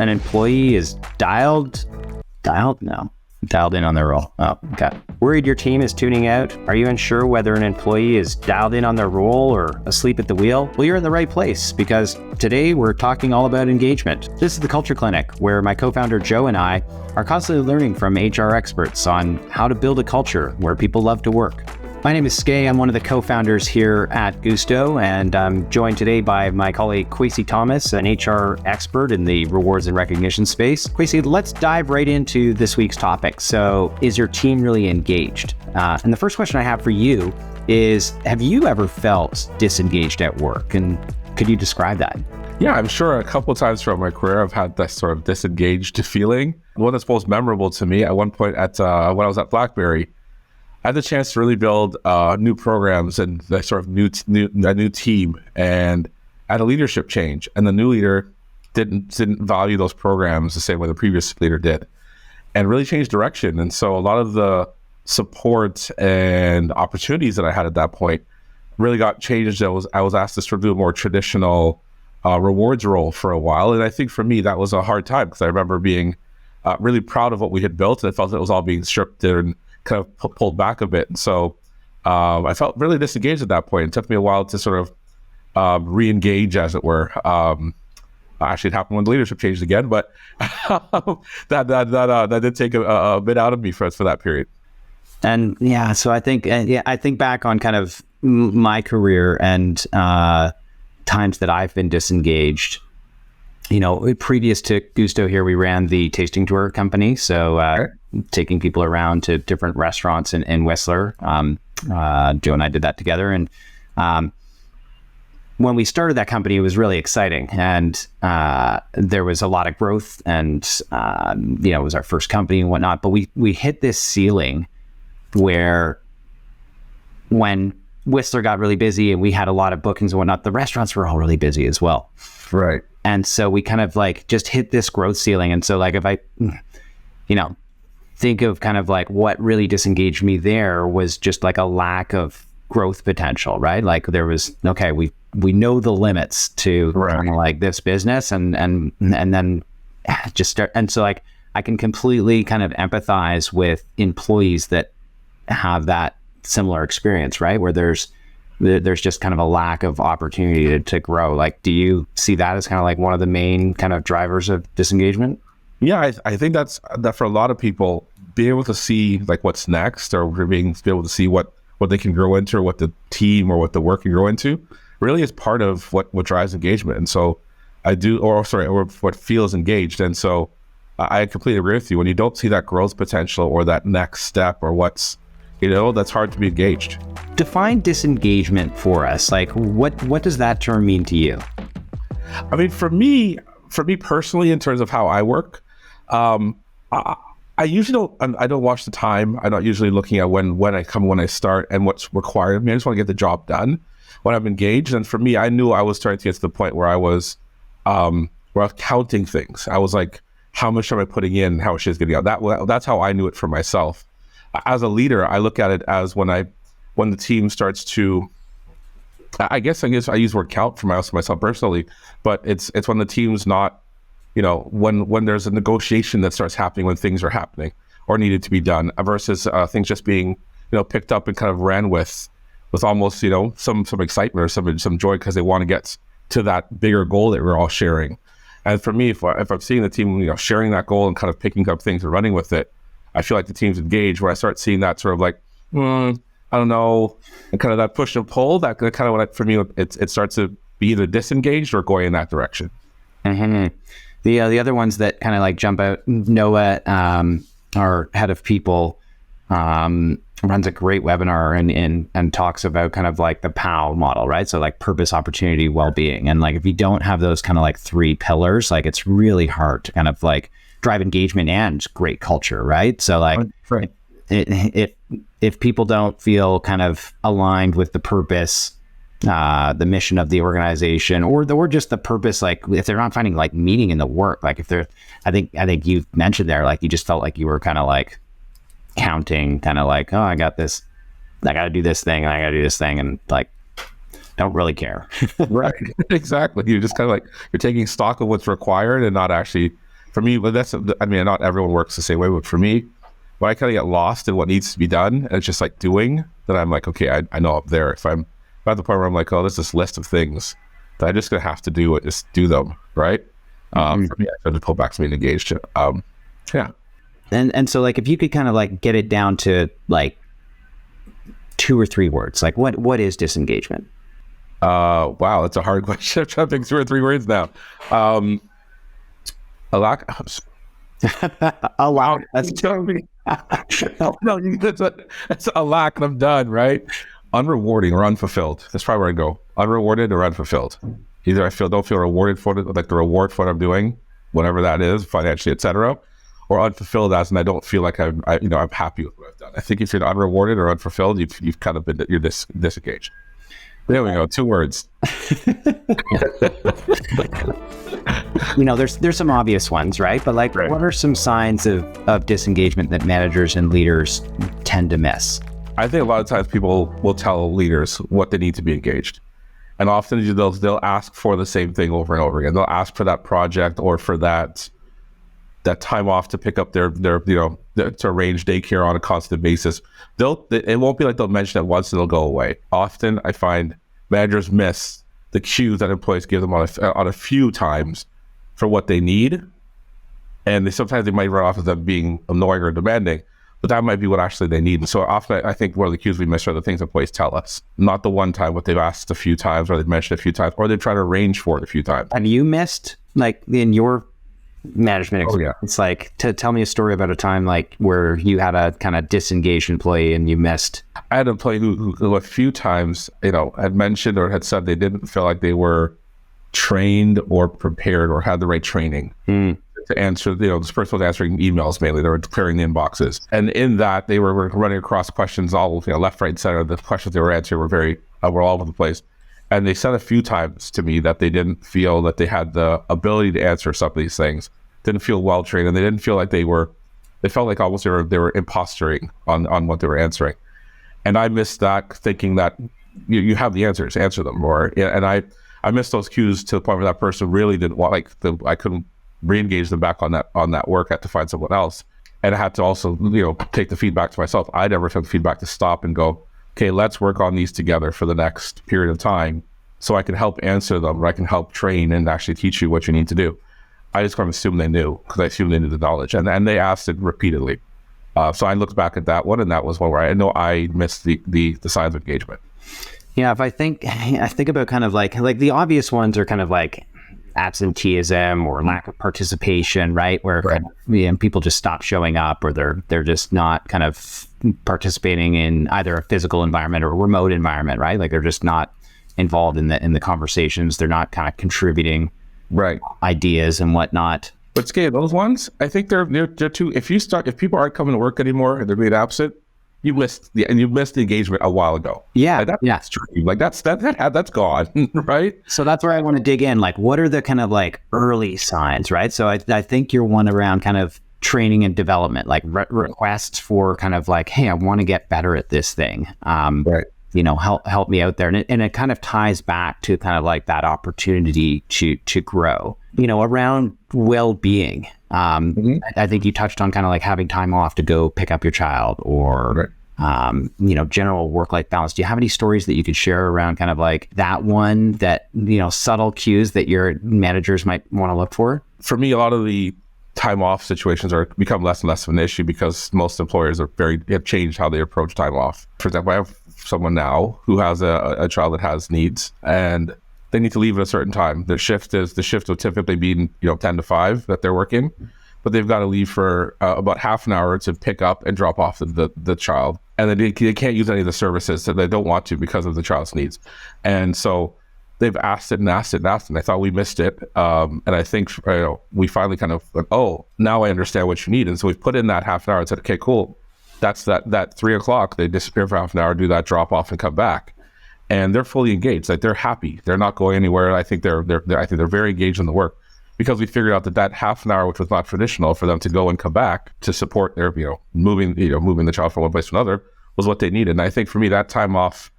an employee is dialed in on their role. Oh, okay. Worried your team is tuning out? Are you unsure whether an employee is dialed in on their role or asleep at the wheel? Well, you're in the right place, because today we're talking all about engagement. This is the Culture Clinic, where my co-founder Joe and I are constantly learning from HR experts on how to build a culture where people love to work. My name is Skai. I'm one of the co-founders here at Guusto, and I'm joined today by my colleague Kwesi Thomas, an HR expert in the rewards and recognition space. Kwesi, let's dive right into this week's topic. So, is your team really engaged? And the first question I have for you is, have you ever felt disengaged at work? And could you describe that? Yeah, I'm sure a couple of times throughout my career, I've had that sort of disengaged feeling. The one that's most memorable to me at one point when I was at BlackBerry, I had the chance to really build new programs and the sort of a new team, and I had a leadership change, and the new leader didn't value those programs the same way the previous leader did, and really changed direction. And so a lot of the support and opportunities that I had at that point really got changed. I was asked to sort of do a more traditional rewards role for a while, and I think for me that was a hard time, because I remember being really proud of what we had built, and I felt that it was all being stripped and kind of pulled back a bit. And so I felt really disengaged at that point. It took me a while to sort of re-engage, as it were. Actually, it happened when the leadership changed again, but that did take a bit out of me for that period. And yeah, so I think back on kind of my career and times that I've been disengaged. You know, previous to Guusto here, we ran the tasting tour company. So taking people around to different restaurants in Whistler. Joe and I did that together. And when we started that company, it was really exciting. And there was a lot of growth, and, it was our first company and whatnot. But we hit this ceiling where when Whistler got really busy and we had a lot of bookings and whatnot, the restaurants were all really busy as well. Right. And so we kind of like just hit this growth ceiling. And so like if I, think of kind of like what really disengaged me there was just like a lack of growth potential, right? Like there was, okay, we know the limits to kind of like this business and then just start. And so like I can completely kind of empathize with employees that have that similar experience, right? Where there's just kind of a lack of opportunity to grow. Like, do you see that as kind of like one of the main kind of drivers of disengagement? Yeah, I think that for a lot of people, being able to see like what's next, or being able to see what they can grow into, or what the team or what the work can grow into, really is part of what drives engagement. And so or what feels engaged. And so I completely agree with you. When you don't see that growth potential or that next step or what's, that's hard to be engaged. Define disengagement for us. Like what does that term mean to you? I mean, for me personally, in terms of how I work, I usually don't watch the time. I'm not usually looking at when I start and what's required of me. I just want to get the job done when I'm engaged. And for me, I knew I was starting to get to the point where I was counting things. I was like, how much am I putting in? How much is getting out? That's how I knew it for myself. As a leader, I look at it as when the team starts to, I guess I use the word count for myself personally, but it's when the team's not, when there's a negotiation that starts happening when things are happening or needed to be done, versus things just being, picked up and kind of ran with almost, some excitement or some joy, because they want to get to that bigger goal that we're all sharing. And for me, if I'm seeing the team, sharing that goal and kind of picking up things and running with it, I feel like the team's engaged. Where I start seeing that sort of like, I don't know, and kind of that push and pull, that kind of for me, it starts to be either disengaged or going in that direction. Mm-hmm. The other ones that kind of like jump out, Noah, our head of people, runs a great webinar and talks about kind of like the POW model, right? So like purpose, opportunity, well-being. And like if you don't have those kind of like three pillars, like it's really hard to kind of like drive engagement and great culture, right? So like right. If people don't feel kind of aligned with the purpose, the mission of the organization, or just the purpose, like if they're not finding like meaning in the work, like if they're, I think you've mentioned there, like you just felt like you were kind of like counting, kind of like, oh, I got this, I got to do this thing, and I got to do this thing, and like don't really care. Right, exactly. You're just kind of like, you're taking stock of what's required and not actually For me, but not everyone works the same way, but for me, when I kind of get lost in what needs to be done, and it's just like doing, then I'm like, okay, I know I'm there. If I'm at the point where I'm like, oh, there's this list of things that I'm just gonna have to do it, just do them, right? For me, I have to pull back to being engaged. Yeah. And so like, if you could kind of like get it down to like 2 or 3 words, like what is disengagement? Wow, that's a hard question. I'm trying to think 2 or 3 words now. A lack. Oh wow, that's that's a lack, and I'm done. Right? Unrewarding or unfulfilled. That's probably where I go. Unrewarded or unfulfilled. Either I don't feel rewarded for it, like the reward for what I'm doing, whatever that is, financially, etc., or unfulfilled as, and I don't feel like I'm happy with what I've done. I think if you're unrewarded or unfulfilled, you've kind of been, you're disengaged. There we go. 2 words. There's some obvious ones, right? But like, Right. What are some signs of disengagement that managers and leaders tend to miss? I think a lot of times people will tell leaders what they need to be engaged. And often they'll ask for the same thing over and over again. They'll ask for that project or for that time off to pick up their to arrange daycare on a constant basis. It won't be like they'll mention it once and it'll go away. Often I find managers miss the cues that employees give them on a few times for what they need. And sometimes they might run off as them being annoying or demanding, but that might be what actually they need. And so often I think one of the cues we miss are the things employees tell us, not the one time what they've asked a few times or they've mentioned a few times, or they've tried to arrange for it a few times. Have you missed, like, in your management experience? Yeah. It's like, to tell me a story about a time like where you had a kind of disengaged employee and you missed. I had an employee who a few times, had mentioned or had said they didn't feel like they were trained or prepared or had the right training to answer. This person was answering emails mainly. They were clearing the inboxes, and in that they were running across questions all left, right, and center. The questions they were answering were all over the place. And they said a few times to me that they didn't feel that they had the ability to answer some of these things. Didn't feel well trained, and they didn't feel like they felt like almost they were imposturing on what they were answering. And I missed that, thinking that you have the answers, answer them. And I missed those cues to the point where that person really didn't want, I couldn't re-engage them back on that work. I had to find someone else. And I had to also, take the feedback to myself. I never took feedback to stop and go, okay, let's work on these together for the next period of time so I can help answer them, or I can help train and actually teach you what you need to do. I just kind of assumed they knew, because I assumed they knew the knowledge. And they asked it repeatedly. So I looked back at that one, and that was one where I know I missed the signs of engagement. Yeah, if I think about kind of like the obvious ones are kind of like absenteeism or lack of participation, right? Where kind of, people just stop showing up, or they're just not kind of participating in either a physical environment or a remote environment, right? Like they're just not involved in the conversations. They're not kind of contributing ideas and whatnot. But Skai, those ones, I think they're too. If people aren't coming to work anymore and they're being absent, you missed the engagement a while ago. Yeah, that's true. Like that's gone, right? So that's where I want to dig in. Like, what are the kind of like early signs, right? So I think you're one around kind of training and development, like requests for kind of like, hey, I want to get better at this thing. Help me out there. And it kind of ties back to kind of like that opportunity to grow, around well-being. I think you touched on kind of like having time off to go pick up your child, or, general work-life balance. Do you have any stories that you could share around kind of like that one, that, subtle cues that your managers might want to look for? For me, a lot of the time off situations become less and less of an issue because most employers have changed how they approach time off. For example, I have someone now who has a child that has needs, and they need to leave at a certain time. The shift will typically be 10 to 5 that they're working, but they've got to leave for about half an hour to pick up and drop off the child, and then they can't use any of the services that they don't want to because of the child's needs. And so they've asked it and asked it and asked it, and I thought we missed it. And I think we finally kind of went, oh, now I understand what you need. And so we've put in that half an hour and said, okay, cool. That's that 3:00, they disappear for half an hour, do that drop off and come back. And they're fully engaged. Like they're happy. They're not going anywhere. I think they're very engaged in the work, because we figured out that half an hour, which was not traditional for them to go and come back to support their, moving the child from one place to another, was what they needed. And I think for me, that time off,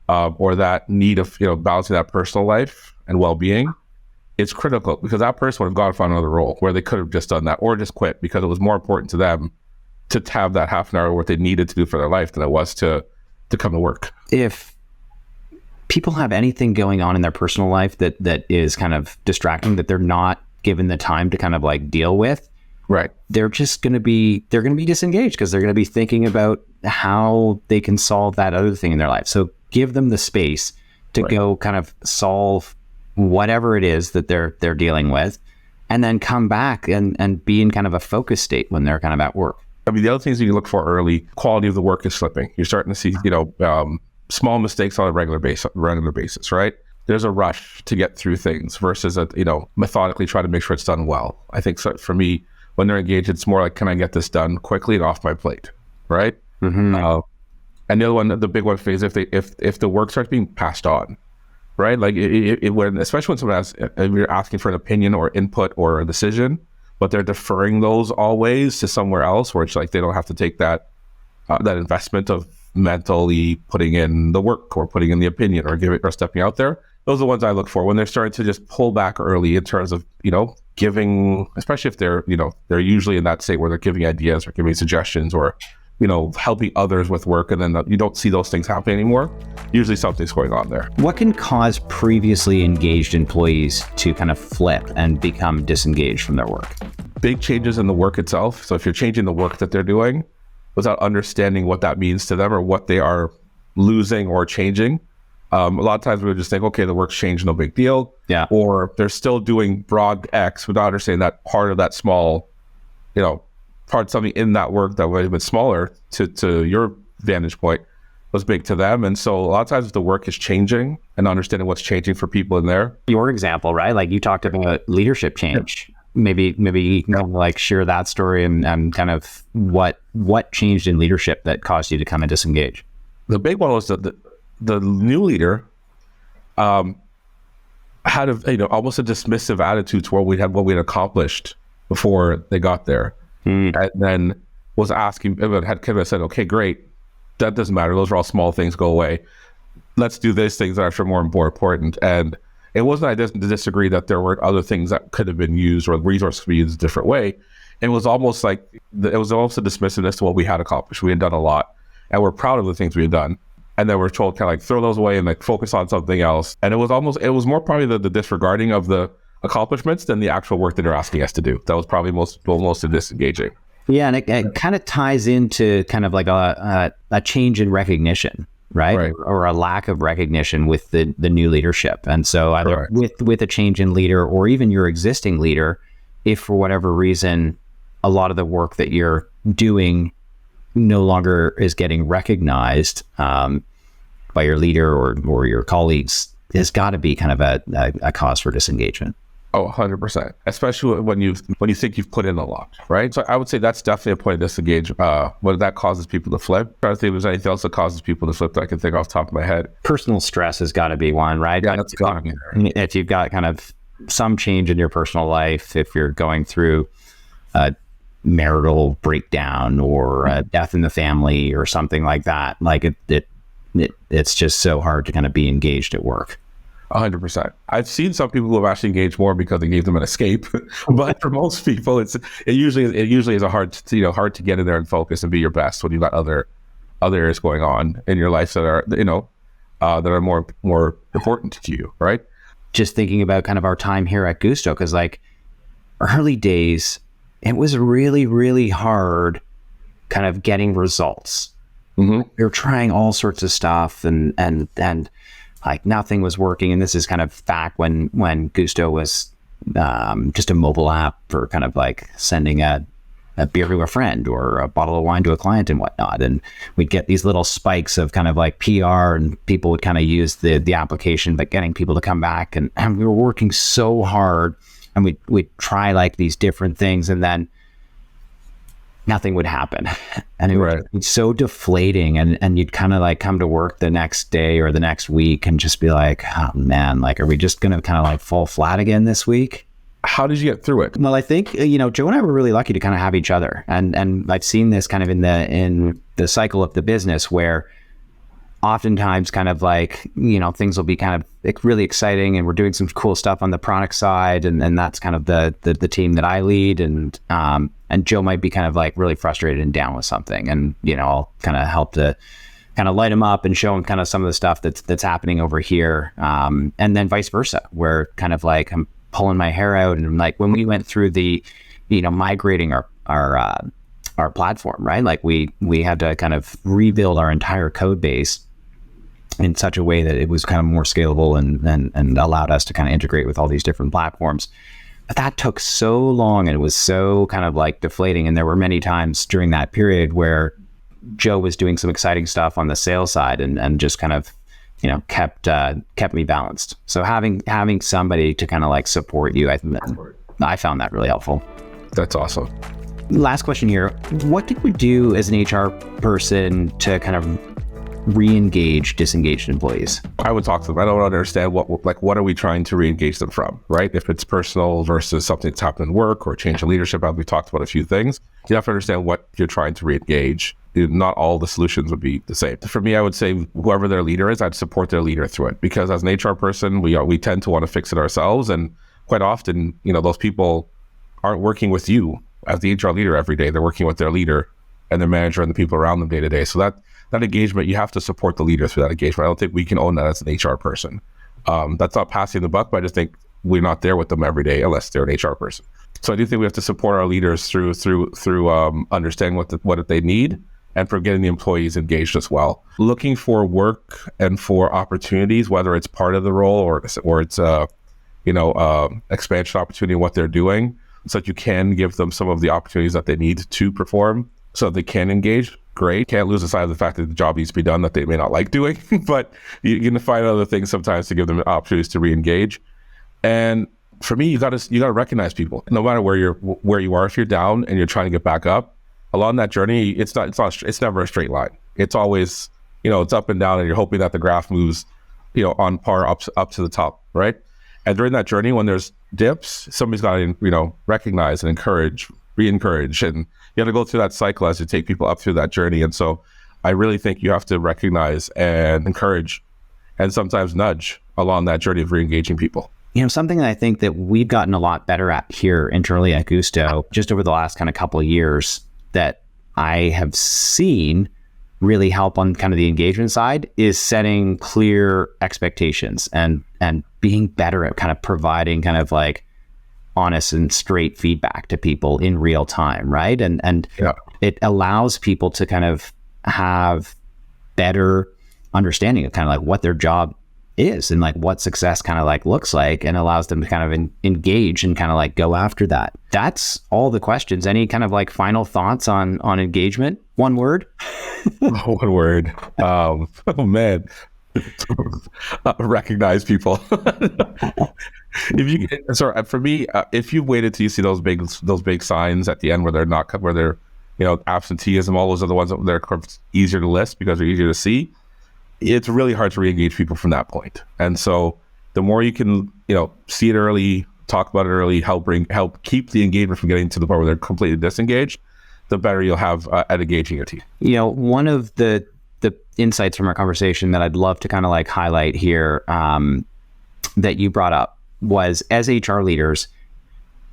or that need of, balancing that personal life and well-being it's critical because that person would have gone for another role where they could have just done that or just quit because it was more important to them to have that half an hour what they needed to do for their life than it was to come to work. If people have anything going on in their personal life that is kind of distracting, that they're not given the time to kind of like deal with, right, they're going to be disengaged because they're going to be thinking about how they can solve that other thing in their life. So give them the space to go kind of solve whatever it is that they're dealing with, and then come back and be in kind of a focus state when they're kind of at work. I mean, the other things you look for early, quality of the work is slipping. You're starting to see, small mistakes on a regular basis, right? There's a rush to get through things versus methodically try to make sure it's done well. I think so, for me, when they're engaged, it's more like, can I get this done quickly and off my plate, right? Mm-hmm. And the other one, the big one phase, if the work starts being passed on, right? Like especially when someone if you're asking for an opinion or input or a decision, but they're deferring those always to somewhere else, where it's like they don't have to take that investment of mentally putting in the work or putting in the opinion or stepping out there. Those are the ones I look for when they're starting to just pull back early in terms of, giving, especially if they're usually in that state where they're giving ideas or giving suggestions or, helping others with work, and then you don't see those things happen anymore. Usually something's going on there. What can cause previously engaged employees to kind of flip and become disengaged from their work? Big changes in the work itself. So if you're changing the work that they're doing without understanding what that means to them or what they are losing or changing, a lot of times we would just think, okay, the work's changed, no big deal. Yeah. Or they're still doing broad X without understanding that part of that small, part of something in that work that would have been smaller to your vantage point was big to them. And so a lot of times if the work is changing and understanding what's changing for people in there. Your example, right? Like you talked about leadership change. Maybe you can like share that story and kind of what changed in leadership that caused you to kind of disengage. The big one was that the new leader had almost a dismissive attitude to what we had accomplished before they got there. And then was asking, had Kevin said, okay, great. That doesn't matter. Those are all small things, go away. Let's do these things that are more important. And it wasn't, I didn't disagree that there were other things that could have been used or resources could be used a different way. It was almost like, it was almost a dismissiveness to what we had accomplished. We had done a lot and we're proud of the things we had done. And then we're told kind of like throw those away and like focus on something else. And it was more probably the disregarding of the accomplishments than the actual work that they're asking us to do. That was probably most disengaging. Yeah, and it kind of ties into kind of like a change in recognition, right? Or a lack of recognition with the new leadership. And so either with a change in leader or even your existing leader, if for whatever reason, a lot of the work that you're doing no longer is getting recognized by your leader or your colleagues, there's got to be kind of a cause for disengagement. Oh, 100%. Especially when you think you've put in a lot, right? So I would say that's definitely a point of disengage. Whether that causes people to flip. I'm trying to think if there's anything else that causes people to flip that I can think off the top of my head. Personal stress has got to be one, right? Yeah, that's got to be there. If you've got kind of some change in your personal life, if you're going through a marital breakdown or a death in the family or something like that, like it's just so hard to kind of be engaged at work. 100%. I've seen some people who have actually engaged more because they gave them an escape, but for most people, it usually is a hard to get in there and focus and be your best when you've got other areas going on in your life that are more important to you, right? Just thinking about kind of our time here at Guusto, because like early days, it was really, really hard kind of getting results. Mm-hmm. We were trying all sorts of stuff and like nothing was working. And this is kind of back when Guusto was just a mobile app for kind of like sending a beer to a friend or a bottle of wine to a client and whatnot. And we'd get these little spikes of kind of like PR and people would kind of use the application, but getting people to come back. And we were working so hard and we'd try like these different things and then nothing would happen. And it would be so deflating. And you'd kind of like come to work the next day or the next week and just be like, oh man, like, are we just going to kind of like fall flat again this week? How did you get through it? Well, I think, Joe and I were really lucky to kind of have each other. And I've seen this kind of in the cycle of the business where oftentimes kind of like, things will be kind of like really exciting and we're doing some cool stuff on the product side. And that's kind of the team that I lead. And Joe might be kind of like really frustrated and down with something. And, I'll kind of help to kind of light him up and show him kind of some of the stuff that's happening over here. And then vice versa, where kind of like I'm pulling my hair out. And like when we went through the, migrating our platform, right? Like we had to kind of rebuild our entire code base in such a way that it was kind of more scalable and allowed us to kind of integrate with all these different platforms. But that took so long and it was so kind of like deflating. And there were many times during that period where Joe was doing some exciting stuff on the sales side and just kind of, kept me balanced. So having somebody to kind of like support you, I found that really helpful. That's awesome. Last question here. What did we do as an HR person to kind of re-engage disengaged employees? I would talk to them. I don't understand what are we trying to re-engage them from, right? If it's personal versus something that's happened in work or change in leadership, we talked about a few things. You have to understand what you're trying to re-engage. Not all the solutions would be the same. For me, I would say whoever their leader is, I'd support their leader through it, because as an HR person, we tend to want to fix it ourselves. And quite often, those people aren't working with you as the HR leader every day. They're working with their leader and their manager and the people around them day to day. So that engagement, you have to support the leader through that engagement. I don't think we can own that as an HR person. That's not passing the buck, but I just think we're not there with them every day unless they're an HR person. So I do think we have to support our leaders through understanding what they need and for getting the employees engaged as well. Looking for work and for opportunities, whether it's part of the role or it's expansion opportunity in what they're doing, so that you can give them some of the opportunities that they need to perform so they can engage. Great. Can't lose sight of the fact that the job needs to be done that they may not like doing, but you can find other things sometimes to give them opportunities to re-engage. And for me, you gotta recognize people, no matter where you are. If you're down and you're trying to get back up, along that journey, it's never a straight line. It's always, it's up and down, and you're hoping that the graph moves, on par up to the top, right? And during that journey, when there's dips, somebody's got to, recognize and re-encourage, and you have to go through that cycle as you take people up through that journey. And so I really think you have to recognize and encourage and sometimes nudge along that journey of re-engaging people. Something that I think that we've gotten a lot better at here internally at Guusto, just over the last kind of couple of years, that I have seen really help on kind of the engagement side, is setting clear expectations and being better at kind of providing kind of like honest and straight feedback to people in real time, right? And it allows people to kind of have better understanding of kind of like what their job is and like what success kind of like looks like, and allows them to kind of engage and kind of like go after that. That's all the questions. Any kind of like final thoughts on engagement? One word? One word. Oh man. Recognize people. For me, if you waited till you see those big signs at the end where they're absenteeism, all those other ones that they're easier to list because they're easier to see, it's really hard to re-engage people from that point. And so the more you can, see it early, talk about it early, help keep the engagement from getting to the point where they're completely disengaged, the better you'll have at engaging your team. One of the insights from our conversation that I'd love to kind of like highlight here, that you brought up, was as HR leaders,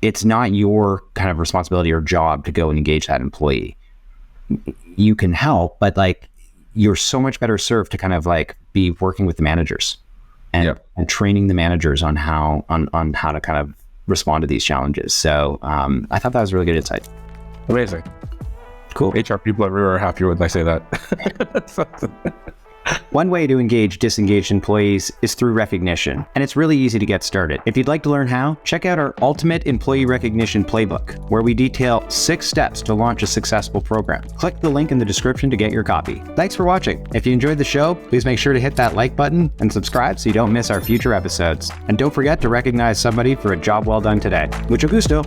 it's not your kind of responsibility or job to go and engage that employee. You can help, but like, you're so much better served to kind of like be working with the managers and training the managers on how to kind of respond to these challenges. So I thought that was a really good insight. Amazing. Cool. HR people everywhere are happier when I say that. One way to engage disengaged employees is through recognition, and it's really easy to get started. If you'd like to learn how, check out our Ultimate Employee Recognition Playbook, where we detail 6 steps to launch a successful program. Click the link in the description to get your copy. Thanks for watching. If you enjoyed the show, please make sure to hit that like button and subscribe so you don't miss our future episodes. And don't forget to recognize somebody for a job well done today. Mucho gusto.